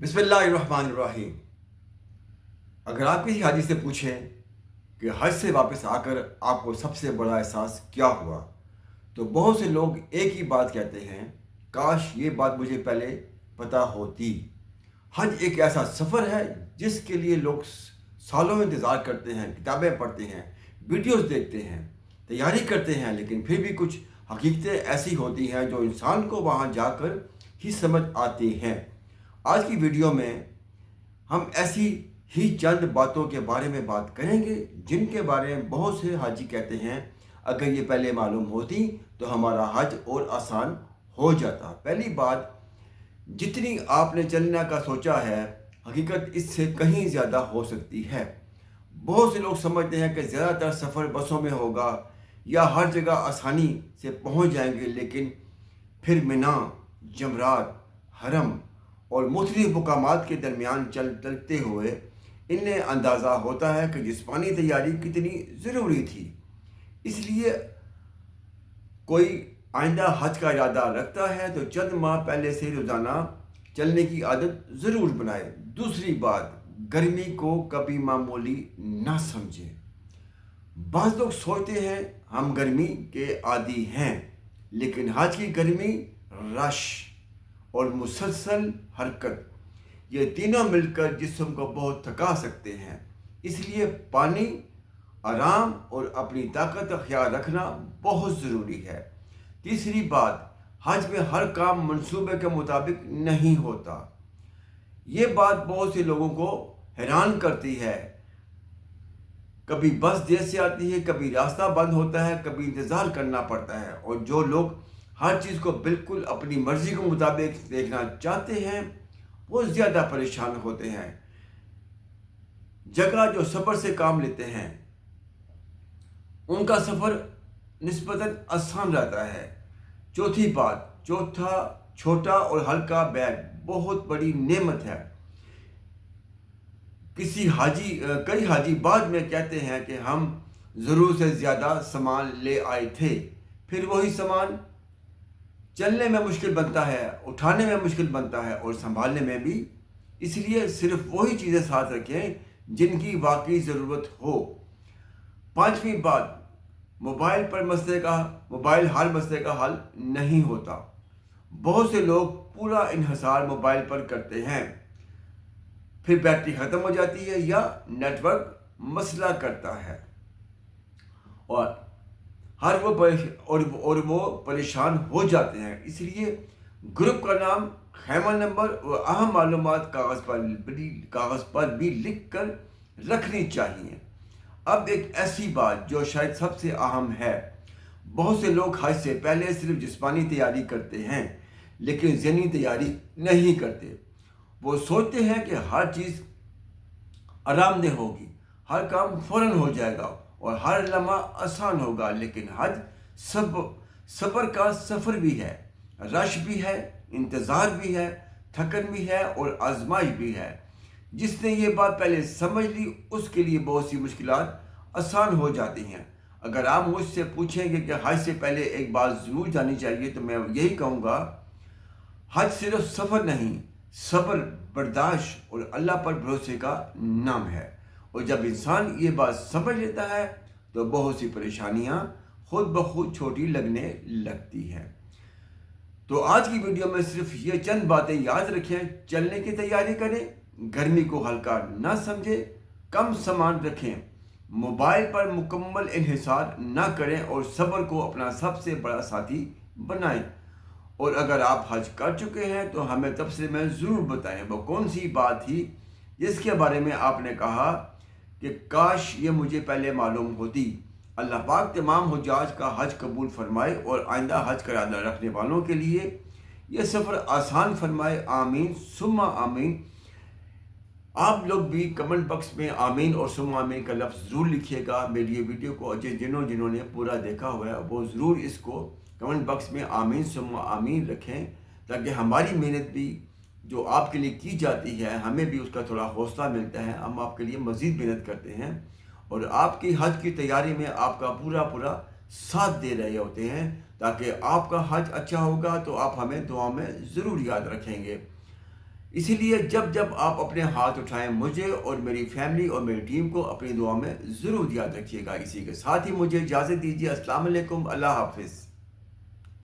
बिस्मिल्लाहिर्रहमानिर्रहीम। अगर आप किसी हाजी से पूछें कि हज से वापस आकर आपको सबसे बड़ा एहसास क्या हुआ, तो बहुत से लोग एक ही बात कहते हैं, काश ये बात मुझे पहले पता होती। हज एक ऐसा सफ़र है जिसके लिए लोग सालों इंतज़ार करते हैं, किताबें पढ़ते हैं, वीडियोस देखते हैं, तैयारी करते हैं, लेकिन फिर भी कुछ हकीकतें ऐसी होती हैं जो इंसान को वहाँ जाकर ही समझ आती हैं। आज की वीडियो में हम ऐसी ही चंद बातों के बारे में बात करेंगे जिनके बारे में बहुत से हाजी कहते हैं, अगर ये पहले मालूम होती तो हमारा हज और आसान हो जाता। पहली बात, जितनी आपने चलने का सोचा है, हकीकत इससे कहीं ज़्यादा हो सकती है। बहुत से लोग समझते हैं कि ज़्यादातर सफ़र बसों में होगा या हर जगह आसानी से पहुंच जाएंगे, लेकिन फिर मिना, जमरात, हरम और मुख्तलिफ मुकामात के दरमियान चलते हुए इन्हें अंदाज़ा होता है कि जिस्मानी तैयारी कितनी ज़रूरी थी। इसलिए कोई आइंदा हज का इरादा रखता है तो चंद माह पहले से रोज़ाना चलने की आदत ज़रूर बनाए। दूसरी बात, गर्मी को कभी मामूली ना समझे। बाज़ लोग सोचते हैं हम गर्मी के आदी हैं, लेकिन हज की गर्मी रश और मुसलसल हरकत, ये तीनों मिलकर जिस्म को बहुत थका सकते हैं। इसलिए पानी, आराम और अपनी ताकत का ख्याल रखना बहुत ज़रूरी है। तीसरी बात, हज में हर काम मंसूबे के मुताबिक नहीं होता। ये बात बहुत से लोगों को हैरान करती है। कभी बस देर से आती है, कभी रास्ता बंद होता है, कभी इंतज़ार करना पड़ता है, और जो लोग हर चीज़ को बिल्कुल अपनी मर्ज़ी के मुताबिक देखना चाहते हैं वो ज़्यादा परेशान होते हैं। जगह जो सब्र से काम लेते हैं उनका सफ़र निस्बतन आसान रहता है। चौथी बात, छोटा और हल्का बैग बहुत बड़ी नेमत है। कई हाजी बाद में कहते हैं कि हम ज़रूर से ज़्यादा सामान ले आए थे, फिर वही सामान चलने में मुश्किल बनता है, उठाने में मुश्किल बनता है और संभालने में भी। इसलिए सिर्फ वही चीज़ें साथ रखें जिनकी वाकई ज़रूरत हो। पांचवी बात, मोबाइल हर मसले का हल नहीं होता। बहुत से लोग पूरा इन्हिसार मोबाइल पर करते हैं, फिर बैटरी ख़त्म हो जाती है या नेटवर्क मसला करता है और वो परेशान हो जाते हैं। इसलिए ग्रुप का नाम, खैमा नंबर और अहम मालूमात कागज़ पर भी लिख कर रखनी चाहिए। अब एक ऐसी बात जो शायद सबसे अहम है, बहुत से लोग हज से पहले सिर्फ जिस्मानी तैयारी करते हैं लेकिन ज़हनी तैयारी नहीं करते। वो सोचते हैं कि हर चीज़ आरामदेह होगी, हर काम फ़ौरन हो जाएगा और हर लम्हा आसान होगा, लेकिन हज सब्र का सफ़र भी है, रश भी है, इंतज़ार भी है, थकन भी है और आजमाइश भी है। जिसने ये बात पहले समझ ली उसके लिए बहुत सी मुश्किलात आसान हो जाती हैं। अगर आप मुझसे पूछेंगे कि हज से पहले एक बात ज़रूर जाननी चाहिए तो मैं यही कहूँगा, हज सिर्फ सफ़र नहीं, सब्र, बर्दाश्त और अल्लाह पर भरोसे का नाम है। और जब इंसान ये बात समझ लेता है तो बहुत सी परेशानियाँ खुद ब खुद छोटी लगने लगती हैं। तो आज की वीडियो में सिर्फ ये चंद बातें याद रखें। चलने की तैयारी करें, गर्मी को हल्का ना समझें, कम सामान रखें, मोबाइल पर मुकम्मल इन्हिसार ना करें और सब्र को अपना सबसे बड़ा साथी बनाएं। और अगर आप हज कर चुके हैं तो हमें तफसील में ज़रूर बताएं वो कौन सी बात थी जिसके बारे में आपने कहा कि काश ये मुझे पहले मालूम होती। अल्लाह पाक तमाम हुज्जाज का हज कबूल फरमाए और आइंदा हज का इरादा रखने वालों के लिए ये सफ़र आसान फरमाए। आमीन सुम्मा आमीन। आप लोग भी कमेंट बॉक्स में आमीन और सुम्मा आमीन का लफ्ज़ ज़रूर लिखिएगा। मेरी ये वीडियो को जिन्होंने पूरा देखा हुआ है वो ज़रूर इसको कमेंट बॉक्स में आमीन सुम्मा आमीन रखें, ताकि हमारी मेहनत भी जो आपके लिए की जाती है हमें भी उसका थोड़ा हौसला मिलता है। हम आपके लिए मज़ीद मेहनत करते हैं और आपकी हज की तैयारी में आपका पूरा साथ दे रहे होते हैं, ताकि आपका हज अच्छा होगा तो आप हमें दुआ में ज़रूर याद रखेंगे। اسی لیے جب جب آپ اپنے ہاتھ اٹھائیں مجھے اور میری فیملی اور میری ٹیم کو اپنی دعا میں ضرور یاد رکھیے گا. اسی کے ساتھ ہی مجھے اجازت دیجیے. السلام علیکم. اللہ حافظ.